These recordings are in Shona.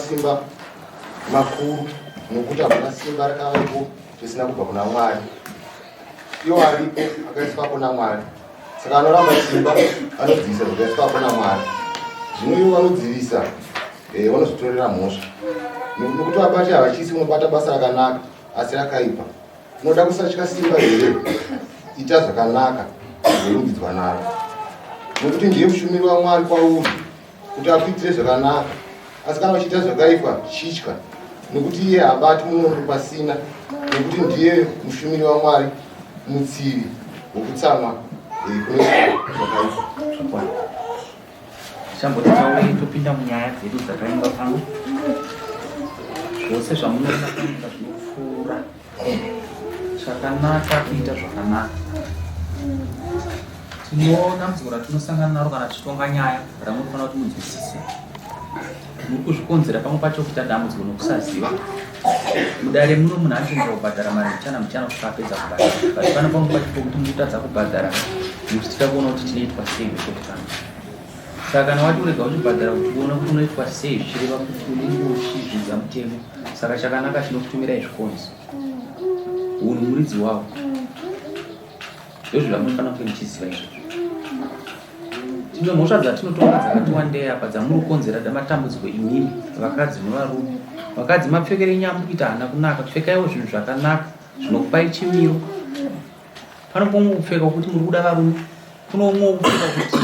Simba makuru nokuta kuna simba rakavepo risina kubva kuna Mwari. Iwo aripo akaiswa kuna Mwari. Saka anoramba simba anodzivisa zvakaiswa kuna Mwari. Zvino ivo vanodzivisa vanozvitorera mhosva. Nokuti vabati havachisi unobata basa rakanaka asi rakaipa. Unoda kusatya simba here, ita zvakanaka zvorumbidzwa naro. Nokuti ndiye mushumiri waMwari kwauri kuti akuitire zvakanaka. Asi kana uchiita zvakaipa chitya, nokuti iye haabati munhu pasina, nokuti ndiye mushumiri waMwari, mutsivi wokutsamwa zvakaipa. Chamboti tauri topinda munyaya dzedu dzakaimba pano. Zvose zvamunoona kuita zvinopfuura zvakanaka kuita zvakanaka. Tinoona muzora tinosangana naro kana tichitonga nyaya ramunofanira kuti munzwisise. Muri kuzvikonzera pamwe pacho kuti dambudziko nokusaziva. Mudare muno munhu anotenderwa kubhadhara mari muchana kusvika apedza kubhadhara. Basi pano pamwe pacho pokuti munotadza kubhadhara nekuti tida kuona kuti tinoitwa sei zvekutanga. Saka kana wati urega uchibhadhara uchiona kuti unoitwa sei zvichireva kuti unenge uchizvidza mutemo. Saka chakanaka chinokutumirai zvikonzo. Uyu ni muridzi wavo. Ndozvo zvamunofanira kunge muchiziva izvozvo. Tine mhosva dzatinotonga dzakati wandei apa dzamuri kukonzera matambudziko imimi vakadzi nevarume. Vakadzi mapfekere nyambo kuita hana kunaka, pfekaiwo zvinhu zvakanaka zvinokupai chimiro. Pano pomwe kupfeka kuti muri kuda varume, kuno umwe kupfeka kuti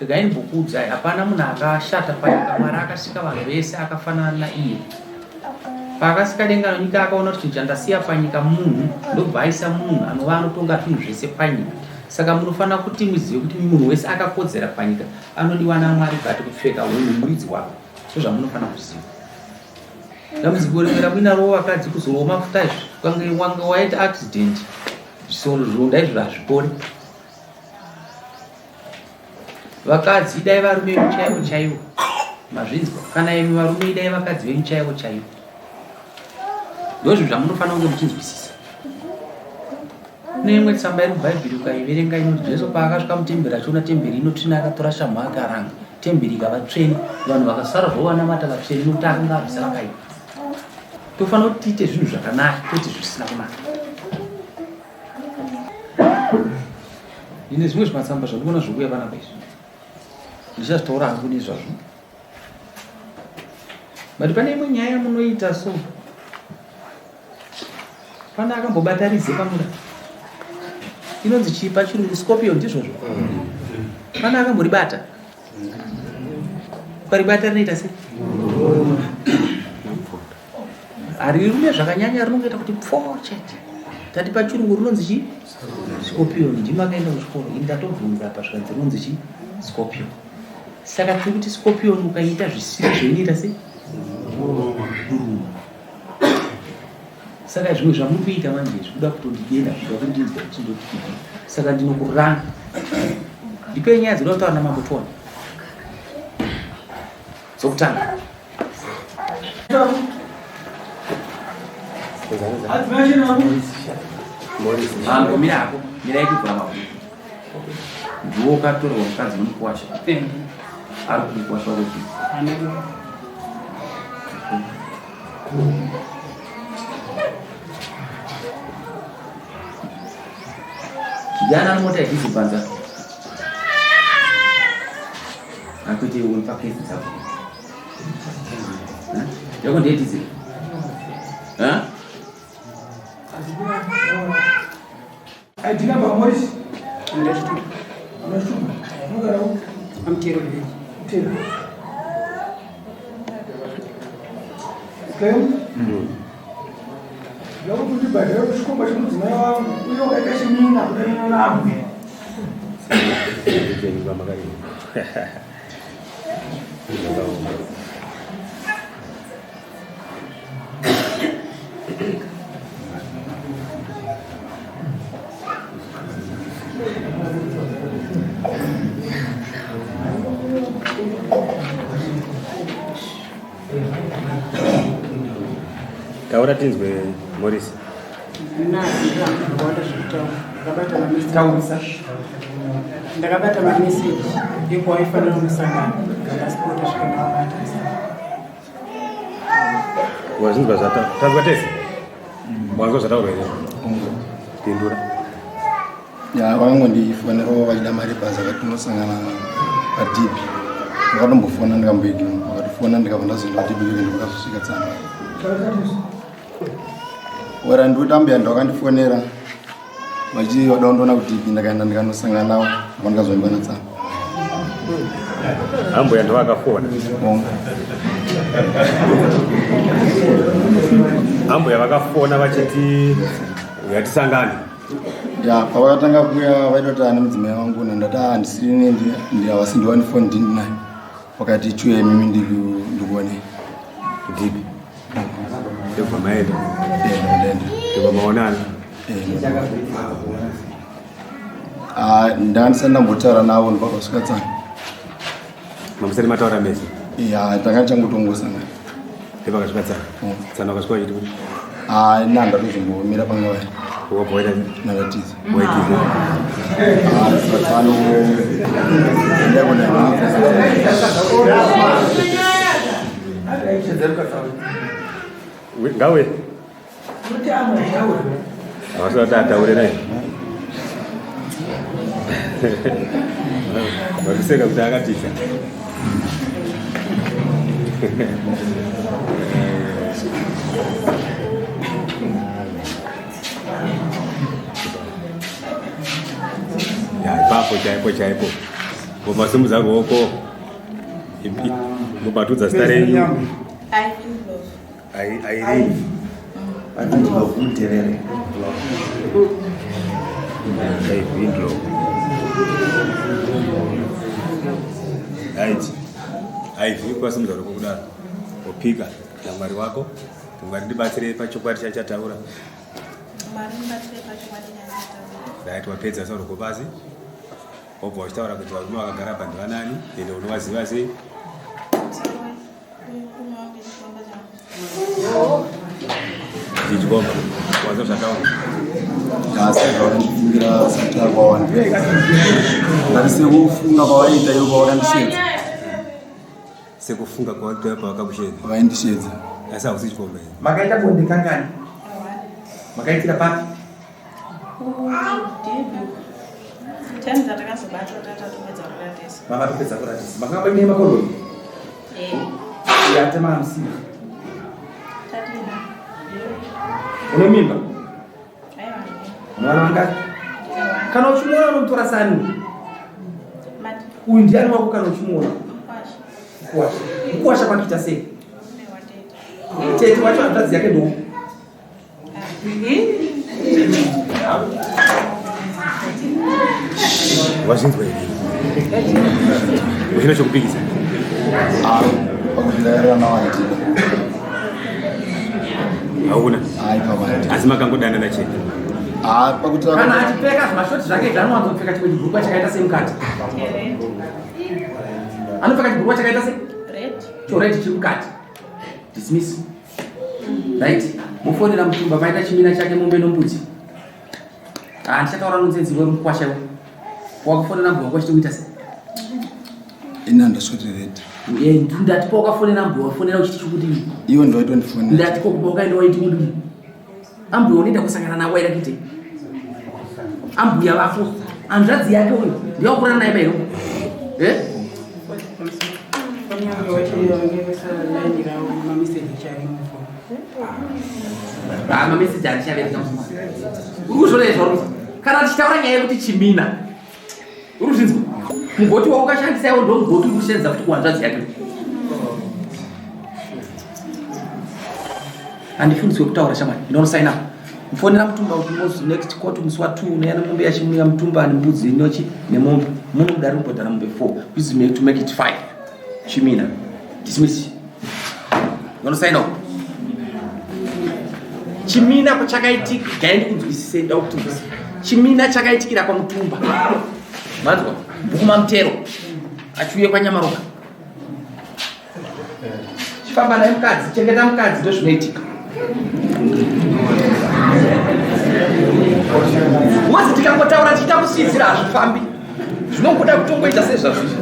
regai ndimbokuudzai hapana munhu akashata panyika. Mwari akasika vanhu vese akafanana naiye. Paakasika denga nenyika akaona kuti chandasiya panyika munhu ndobva aisa munhu anova anotonga zvinhu zvese panyika. Saka munofanira kuti muzive kuti munhu wese akakodzera panyika anodiwa naMwari kati kupfeka hunhu muridzi wavo. Ndizvo zvamunofanira kuziva. Dambudziko rimwe muinaro vakadzi kuzorowa mafuta izvi wanga waita accident zvironda izvo hazvipori. Vakadzi idai varume chaivo chaivo mazvinzwa, kana imi varume idai vakadzi venyu chaivo chaivo. Ndozvo zvamunofanira kunge muchinzwisisa. Neimwe tsamba iri mubhaibheri ukaiverenga inoti Jesu paakasvika mutemberi achiona temberi inotsvina akatora shamhu akaranga, temberi ikava tsvene, vanhu vakasara vanamata vatsvene nokuti akanga abvisa vakaipa. Tofanira kuti tiite zvinhu zvakanaka kwete zvisina kunaka. Ine zvimwe zvimatsamba zvandikuona zvokuya panapa izvi ndichazitaura hangu nezvazvo. Bati pane imwe nyaya munoita so pana akambobata rize pamuda inonzi chipa chirungu scorpion ndizvozvo. Mana akambiribata. Paribata rinoita sei? Arirume zvakanyanya rinongeta kuti pfo chete. Tati pachirungu rinonzi chi? Scorpion. Ndimakaenda kuchikoro indatobvunza apa zvikanzi rinonzi chi? Scorpion. Saka tiri kuti scorpion ukaita zvisiri zvoinoita sei? Saka zvimwe zvamurikuita manje zvikuda kutondidenda zvikuda kundinzwa chindoti. Saka ndinokuranga. Ndipei nyaya dzinoda kutaura naMambo dzokutanga. Mambo mirako, mirai kubva mabhuku. Ndiwo ukatorwa mukadzi Mukwasha. Ari kumukwasha kuti. Kijana ana mota hizi kwanza. Akuti unipake hizi zako. Yoko ndiye hizi. Adina Bamoris. I'm terrible. Logo kuti badala kushikomba chimudzimai wangu uyo wakaita chimina kudai NaAmbhuya. Taura tinzwe Morris. Ndakabata mameseji iko aifanira musangano ndaspota zvakanaka. Wazvinzwa tazwa tese. Wazwa zvataura here. Pindura. Ya vangondifonera vachida mari basa katinosangana padhipi. Ndakatombofona ndikamboigi vakatofona ndikabva ndazoenda padhipi ndikazosvika tsamba. Ora ndotambira ndakandifonera vachivada kundoona kuti ndakaenda ndikanosangana navo vandikazoimbana tsamba. NaAmbhuya ndo vakafona. NaAmbhuya vakafona vachiti yatisangane. Ya pavakatanga kuuya vaida kuti ane mudzimai wangu ndati handisini ndavasi ndiwani foni ndinayo. Wakati chuye mimi ndikuone. Ndipi? Ndibva maenda. Ndibva maonana. Ndandisati ndambotaura navo ndobva kusvika tsanga. Mamusati mataura mese? Ya tanga tichangotongosangana. Ndipakasvika tsanga. Tsanga wakasvika wachiti kuti? Ndandatozongomira panga vari. Waita Ndakatiza. waitize. Tsano ndakona. Ngawe? Awasati ataure naye. Wakuseka kuti akatiza. Ya ipapo chaipo. Mumasimudza ruoko. Mubatudza zita renyu. Airini. Andinga kumterere. Aivindlo. Aivi kwasimudza ruoko kudaro. Opika naMwari wako. Mwari ndibatsire pachokwadi chachataura. Mwari ndibatsire pachokwadi chachataura. Right, wapedza saruko basi. Obva uchitaura kuti varume vakagara apa ndivanani ende unovaziva sei? Ndichikomba wazva zvataura. Ndasakawandifungira satara kwawandipeka. Ndasekufunga kwavaita ivo kwavakandishedza. Sekufunga kwavatoya pavakakushedza. Vaindishedza. Asi hausi chikomba here. Makaita bonde kangani? Makaitira papi? Tani dzatakazobata tatopedza kuratisa. Makatopedza kuratisa. Makanga mune makoloni? Yate mahamsini. Tatina. Une mimba? Aiwa. Mwana wangati? Kana uchimwana unomutora sani? Mati. Uyu ndiani wako kana uchimuona? Mukwasha. Mukwasha pakuita sei? Mume watete. Tete wacho hanzvadzi yake ndo. Wazvinzwa here uchina chokupikisa pakuzvirayirira nawaiti hauna hai pawaiti asi makangodanana chete pakutira Kana achipfeka zvimashoti zvake zvanowanzopfeka chimwe chibhurukwa chakaita semukati. Red. Anopfeka chibhurukwa chakaita se Red. chored chiri mukati. Dismiss. Right. Mufonera mutumba paita chimina chake mombe nombudzi. Ndichataura nonsense weru Mukwasha we. Wakufonera NaAmbhuya kwachiti kuita se. ina ndasvotereta Ndati pa wakafonera NaAmbhuya wafonera uchiti chikuti iwo ndoitondifonera ndati ko kuba ukaenda waiti mudu. NaAmbhuya unoenda kusangana nawo waida kuite. NaAmbhuya vako hanzvadzi yake uyu ndiwakurana naye bairo. Mameseji achichavereka urikuzvona izvoro kana tichitaura nyaya yekuti chimina urikuzvinzwa mugoti waukashandisaiwo ndo mugoti urikushandisa kuti kuhanzvadzi yake handifundiswe kutaura shamwari inonosaina mufonera mutumba kuti next court musi wa2 unoyana mombe yachimira mutumba nembudzi inochi nemombe munobuda ribhodhana mombe 4 please to make it 5 chimina dismiss inonosaina chimina pachakaitika gaindi kunzwisise nda kuti chimina chakaitikira kwa mutumba manzwa bhukuma mutero achiuye kwa Nyamaroka chifamba naye mukadzi chengeta mukadzi ndo zvinoitika wazi tikangotaura tichita kusidzira hazvifambi zvinokuda kutongoita sezvazvizvi